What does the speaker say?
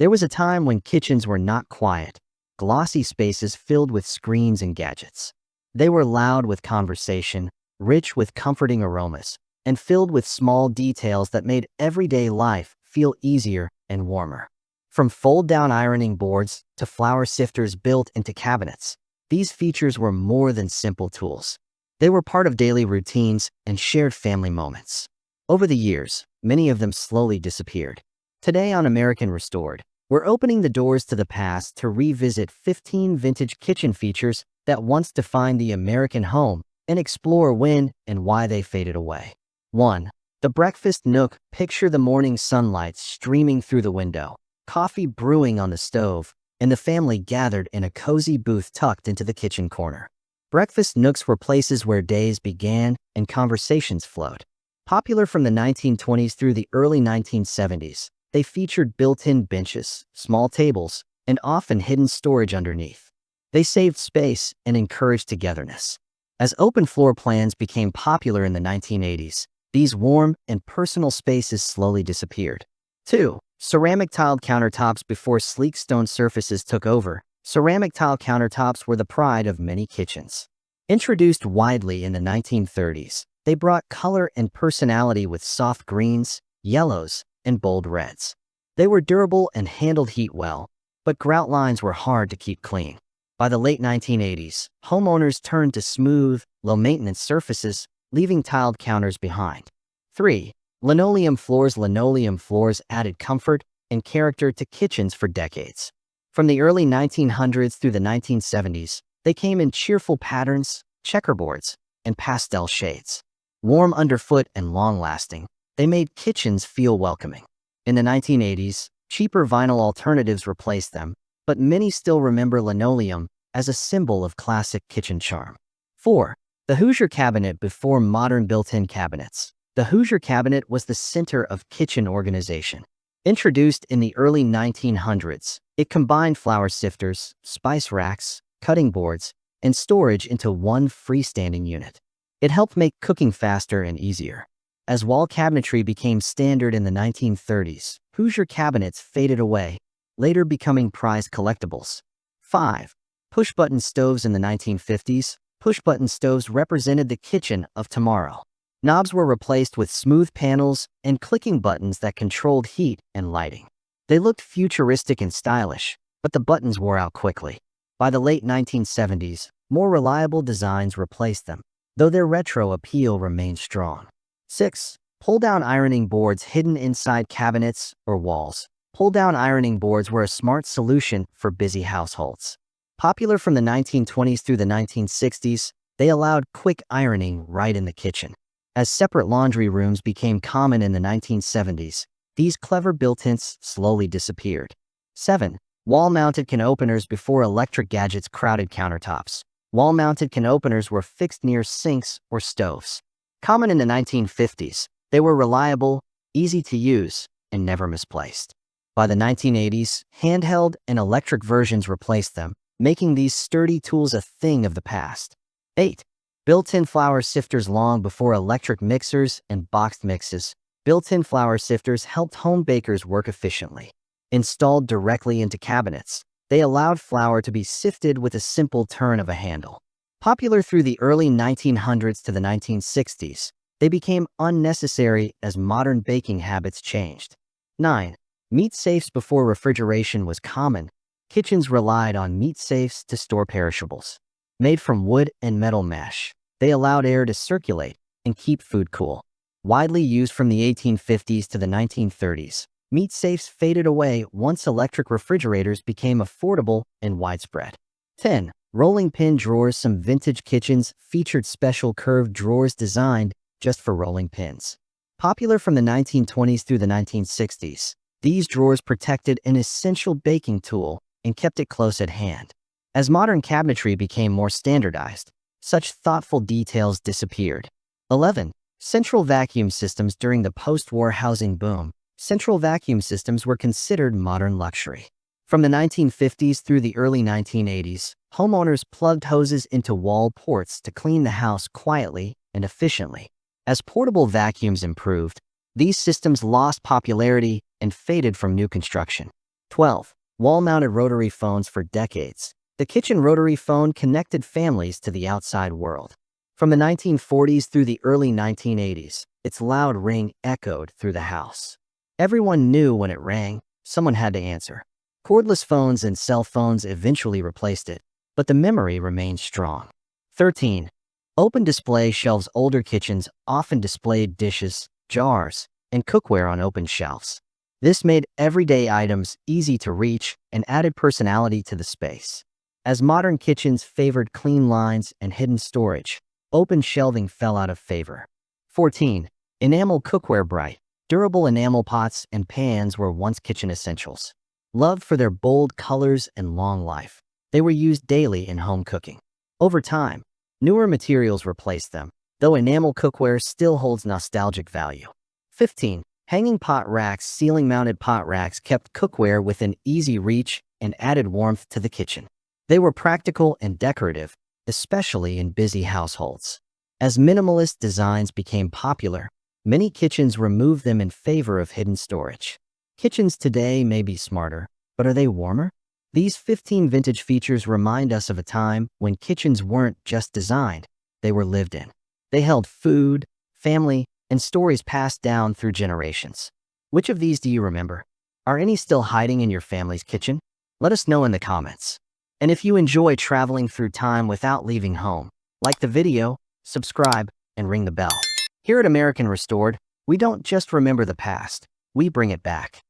There was a time when kitchens were not quiet, glossy spaces filled with screens and gadgets. They were loud with conversation, rich with comforting aromas, and filled with small details that made everyday life feel easier and warmer. From fold-down ironing boards to flour sifters built into cabinets, these features were more than simple tools. They were part of daily routines and shared family moments. Over the years, many of them slowly disappeared. Today on American Restored, we're opening the doors to the past to revisit 15 vintage kitchen features that once defined the American home and explore when and why they faded away. 1. The breakfast nook. Picture the morning sunlight streaming through the window, coffee brewing on the stove, and the family gathered in a cozy booth tucked into the kitchen corner. Breakfast nooks were places where days began and conversations flowed. Popular from the 1920s through the early 1970s, they featured built-in benches, small tables, and often hidden storage underneath. They saved space and encouraged togetherness. As open floor plans became popular in the 1980s, these warm and personal spaces slowly disappeared. 2. Ceramic tiled countertops. Before sleek stone surfaces took over, ceramic tile countertops were the pride of many kitchens. Introduced widely in the 1930s, they brought color and personality with soft greens, yellows, and bold reds. They were durable and handled heat well, but grout lines were hard to keep clean. By the late 1980s, homeowners turned to smooth, low-maintenance surfaces, leaving tiled counters behind. 3. Linoleum floors. Linoleum floors added comfort and character to kitchens for decades. From the early 1900s through the 1970s, they came in cheerful patterns, checkerboards, and pastel shades. Warm underfoot and long-lasting, they made kitchens feel welcoming. In the 1980s, cheaper vinyl alternatives replaced them, but many still remember linoleum as a symbol of classic kitchen charm. 4. The Hoosier cabinet. Before modern built-in cabinets, the Hoosier cabinet was the center of kitchen organization. Introduced in the early 1900s, it combined flour sifters, spice racks, cutting boards, and storage into one freestanding unit. It helped make cooking faster and easier. As wall cabinetry became standard in the 1930s, Hoosier cabinets faded away, later becoming prized collectibles. 5. Push-button stoves. In the 1950s, push-button stoves represented the kitchen of tomorrow. Knobs were replaced with smooth panels and clicking buttons that controlled heat and lighting. They looked futuristic and stylish, but the buttons wore out quickly. By the late 1970s, more reliable designs replaced them, though their retro appeal remained strong. 6. Pull-down ironing boards. Hidden inside cabinets or walls, pull-down ironing boards were a smart solution for busy households. Popular from the 1920s through the 1960s, they allowed quick ironing right in the kitchen. As separate laundry rooms became common in the 1970s, these clever built-ins slowly disappeared. 7. Wall-mounted can openers. Before electric gadgets crowded countertops, wall-mounted can openers were fixed near sinks or stoves. Common in the 1950s, they were reliable, easy to use, and never misplaced. By the 1980s, handheld and electric versions replaced them, making these sturdy tools a thing of the past. 8. Built-in flour sifters. Long before electric mixers and boxed mixes, built-in flour sifters helped home bakers work efficiently. Installed directly into cabinets, they allowed flour to be sifted with a simple turn of a handle. Popular through the early 1900s to the 1960s, they became unnecessary as modern baking habits changed. 9. Meat safes. Before refrigeration was common, kitchens relied on meat safes to store perishables. Made from wood and metal mesh, they allowed air to circulate and keep food cool. Widely used from the 1850s to the 1930s, meat safes faded away once electric refrigerators became affordable and widespread. 10. Rolling pin drawers. Some vintage kitchens featured special curved drawers designed just for rolling pins. Popular from the 1920s through the 1960s, these drawers protected an essential baking tool and kept it close at hand. As modern cabinetry became more standardized, such thoughtful details disappeared. 11. Central vacuum systems. During the post-war housing boom, central vacuum systems were considered modern luxury. From the 1950s through the early 1980s, homeowners plugged hoses into wall ports to clean the house quietly and efficiently. As portable vacuums improved, these systems lost popularity and faded from new construction. 12. Wall-mounted rotary phones for decades. The kitchen rotary phone connected families to the outside world. From the 1940s through the early 1980s, its loud ring echoed through the house. Everyone knew when it rang, someone had to answer. Cordless phones and cell phones eventually replaced it, but the memory remained strong. 13. Open display shelves. Older kitchens often displayed dishes, jars, and cookware on open shelves. This made everyday items easy to reach and added personality to the space. As modern kitchens favored clean lines and hidden storage, open shelving fell out of favor. 14. Enamel cookware. Bright, durable enamel pots and pans were once kitchen essentials. Loved for their bold colors and long life, they were used daily in home cooking. Over time, newer materials replaced them, though enamel cookware still holds nostalgic value. 15. Hanging pot racks. Ceiling-mounted pot racks kept cookware within easy reach and added warmth to the kitchen. They were practical and decorative, especially in busy households. As minimalist designs became popular, many kitchens removed them in favor of hidden storage. Kitchens today may be smarter, but are they warmer? These 15 vintage features remind us of a time when kitchens weren't just designed, they were lived in. They held food, family, and stories passed down through generations. Which of these do you remember? Are any still hiding in your family's kitchen? Let us know in the comments. And if you enjoy traveling through time without leaving home, like the video, subscribe, and ring the bell. Here at American Restored, we don't just remember the past, we bring it back.